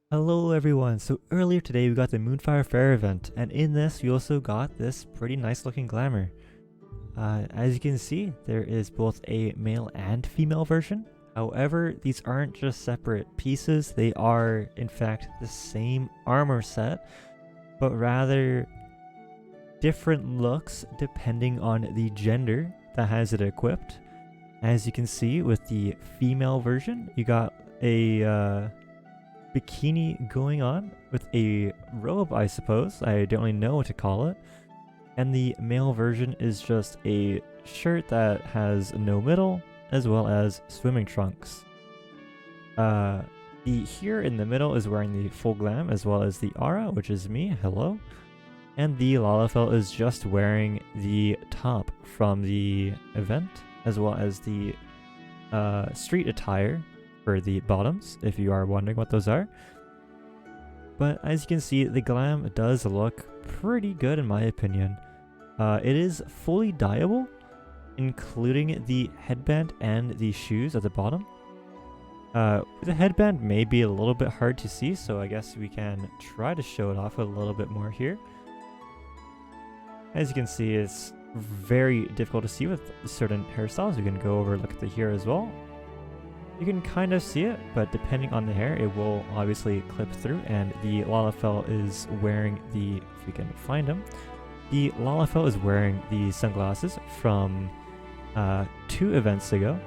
Hello everyone, so earlier today we got the Moonfire Faire event, and in this we also got this pretty nice looking glamour. As you can see, there is both a male and female version. However, these aren't just separate pieces, they are in fact the same armor set, but rather different looks depending on the gender that has it equipped. As you can see with the female version, you got a bikini going on with a robe, I suppose. I don't really know what to call it. And the male version is just a shirt that has no middle, as well as swimming trunks. The here in the middle is wearing the full glam, as well as the aura, which is me. Hello. And the Lalafell is just wearing the top from the event, as well as the street attire for the bottoms, if you are wondering what those are. But as you can see, the glam does look pretty good in my opinion. It is fully dyeable, including the headband and the shoes at the bottom. The headband may be a little bit hard to see, so I guess we can try to show it off a little bit more here. As you can see, it's very difficult to see with certain hairstyles. We can go over and look at the hair as well. You can kind of see it, but depending on the hair, it will obviously clip through, and the Lalafell is wearing the, if we can find him, the Lalafell is wearing the sunglasses from 2 events ago.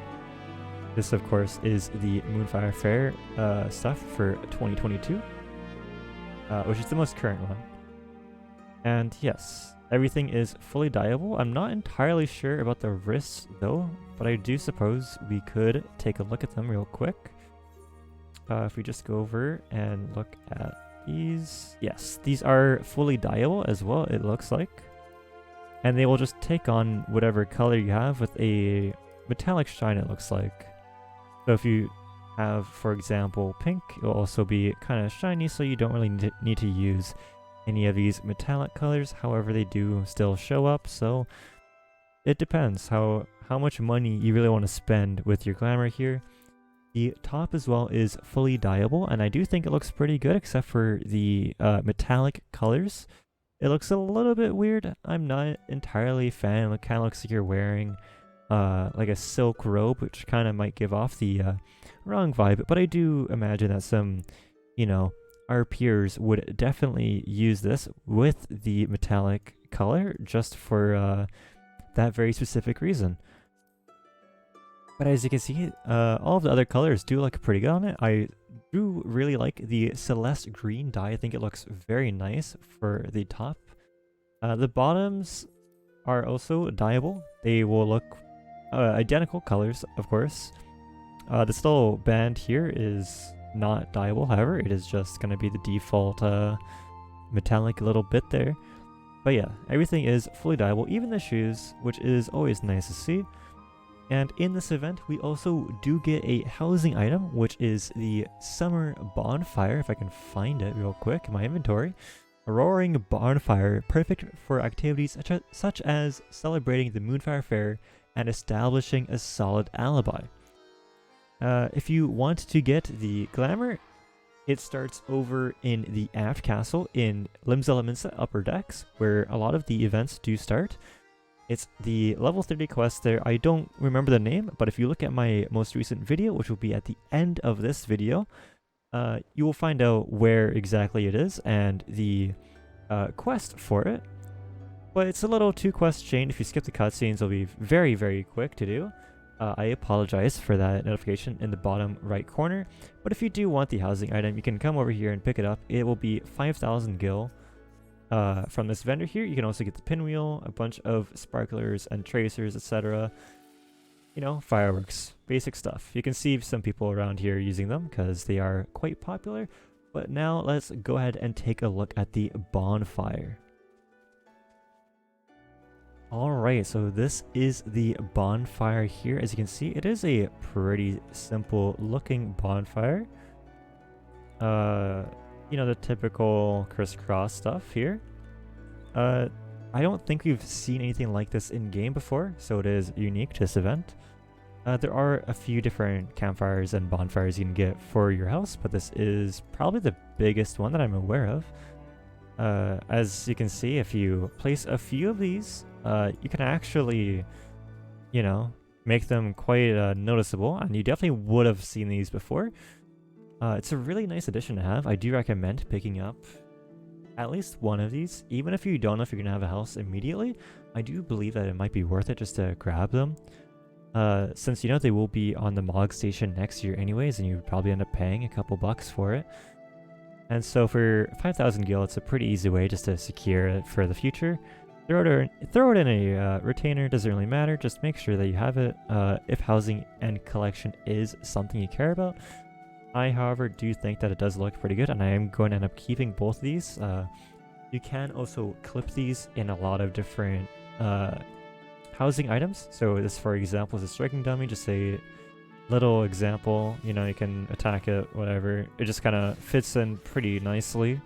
This, of course, is the Moonfire Faire stuff for 2022, which is the most current one. And yes, everything is fully dyeable. I'm not entirely sure about the wrists though, but I do suppose we could take a look at them real quick. If we just go over and look at these. Yes, these are fully dyeable as well, it looks like. And they will just take on whatever color you have with a metallic shine, it looks like. So if you have, for example, pink, it will also be kind of shiny, so you don't really need to use any of these metallic colors. However, they do still show up, so it depends how much money you really want to spend with your glamour here. The top as well is fully dyeable, and I do think it looks pretty good except for the metallic colors. It looks a little bit weird. I'm not entirely a fan. It kind of looks like you're wearing like a silk robe, which kind of might give off the wrong vibe, but I do imagine that some, our peers would definitely use this with the metallic color just for that very specific reason. But as you can see, all of the other colors do look pretty good on it. I do really like the Celeste green dye. I think it looks very nice for the top. The bottoms are also dyeable. They will look identical colors, of course. This little band here is not dyeable, however, it is just going to be the default metallic little bit there. But yeah, everything is fully dyeable, even the shoes, which is always nice to see. And in this event, we also do get a housing item, which is the Summer Bonfire, if I can find it real quick in my inventory. A roaring bonfire, perfect for activities such as celebrating the Moonfire Faire and establishing a solid alibi. If you want to get the glamour, it starts over in the aft castle in Limsa upper decks, where a lot of the events do start. It's the level 30 quest there. I don't remember the name, but if you look at my most recent video, which will be at the end of this video, you will find out where exactly it is and the quest for it. But it's a little 2-quest chain. If you skip the cutscenes, it'll be very, very quick to do. I apologize for that notification in the bottom right corner. But if you do want the housing item, you can come over here and pick it up. It will be 5,000 gil from this vendor here. You can also get the pinwheel, a bunch of sparklers and tracers, etc. Fireworks, basic stuff. You can see some people around here using them because they are quite popular. But now let's go ahead and take a look at the bonfire. Alright, so this is the bonfire here. As you can see, it is a pretty simple looking bonfire. The typical crisscross stuff here. I don't think we've seen anything like this in game before, so it is unique to this event. There are a few different campfires and bonfires you can get for your house, but this is probably the biggest one that I'm aware of. As you can see, if you place a few of these, you can actually, you know, make them quite noticeable, and you definitely would have seen these before. It's a really nice addition to have. I do recommend picking up at least one of these, even if you don't know if you're going to have a house immediately. I do believe that it might be worth it just to grab them. Since you know they will be on the Mog station next year anyways, and you would probably end up paying a couple bucks for it. And so for 5,000 gil, it's a pretty easy way just to secure it for the future. Throw it in a retainer, doesn't really matter, just make sure that you have it if housing and collection is something you care about. I, however, do think that it does look pretty good, and I am going to end up keeping both of these. You can also clip these in a lot of different housing items. So this, for example, is a striking dummy, just a little example. You know, you can attack it, whatever. It just kind of fits in pretty nicely.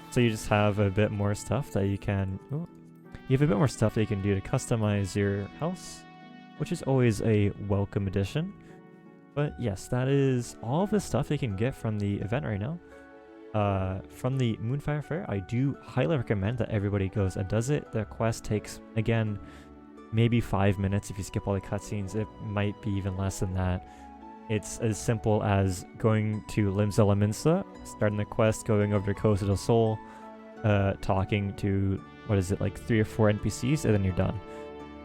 So you just have a bit more stuff that you can... Ooh, you have a bit more stuff that you can do to customize your house, which is always a welcome addition. But yes, that is all of the stuff you can get from the event right now. From the Moonfire Faire, I do highly recommend that everybody goes and does it. The quest takes, again, maybe 5 minutes if you skip all the cutscenes. It might be even less than that. It's as simple as going to Limsa Laminsa, starting the quest, going over to Costa del Sol, talking to, what is it, like 3 or 4 NPCs, and then you're done.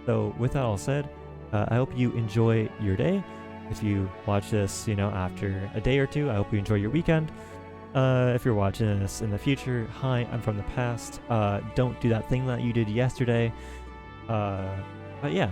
So with that all said, I hope you enjoy your day. If you watch this, you know, after a day or two, I hope you enjoy your weekend. If you're watching this in the future, hi, I'm from the past. Don't do that thing that you did yesterday. But yeah,